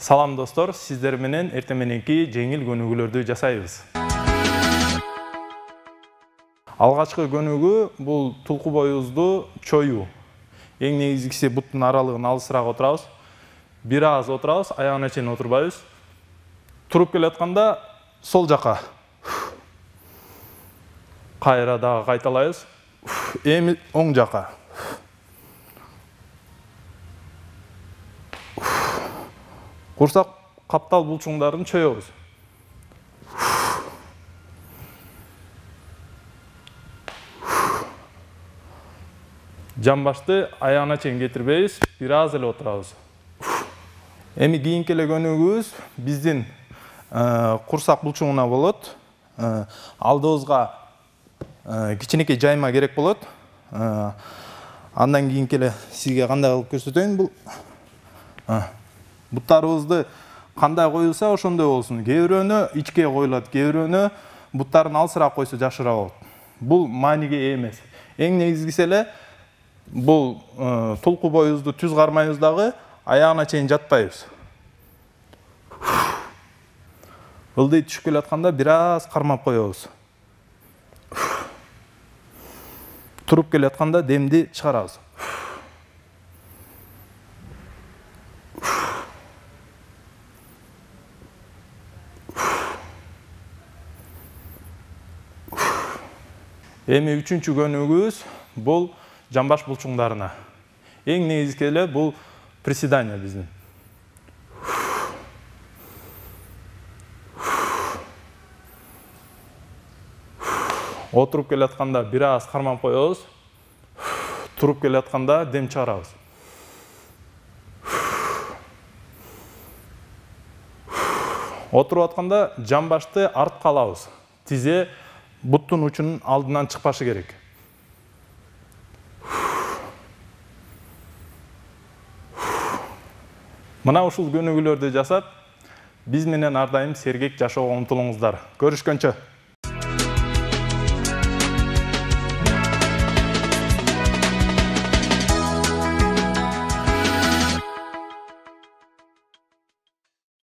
Салам достор, сиздер менен эртең мененки жеңил көнүгүүлөрдү жасайбыз. Алгачкы көнүгүү бул тулку боюбузду чоюу. Эң негизгиси буттун аралыгын алысыраак отурабыз. Бир аз отурабыз, аягына чейин отурбайбыз. Туруп келатканда сол жака. Кайра дагы кайталайбыз. Эми оң жака. Курсак каптал булчуңдарын чоёбуз. Жамбашты аягына чейин кетирбейбиз, бир аз эле отурабыз. Эми кийинки эле көнүгүүбүз биздин курсак булчуңуна болот. Алдыбызга кичинекей жайма керек болот. Андан кийинки эле сизге кандай кылып көрсөтөйүн. Бул буттарыбызды кандай коюлса ошондой болсун. Кээ бирөөнө ичке коюлат, кээ бирөөнө буттарын алысыраак койсо жакшыраак болот. Бул мааниге ээ эмес. Эң негизгиси эле бул тулку боюбузду түз кармайбыз дагы, аягына чейин жатпайбыз. Ылдый түшүп келатканда бир аз кармап коебуз. Туруп келатканда демди чыгарабыз. Эми үчүнчү көнүгүүбүз бул жамбаш булчуңдарына. Эң негизги эле бул приседание биздин. Отуруп келатканда бир аз кармап коебуз. Туруп келатканда дем чыгарабыз. Отуруп атканда жамбашты артка алабыз. Тизе буттун учунун алдынан чыкпашы керек. Мына ушул көнүгүүлөрдү жасап, биз менен ар дайым сергек жашоого умтулуңуздар. Көрүшкөнчө.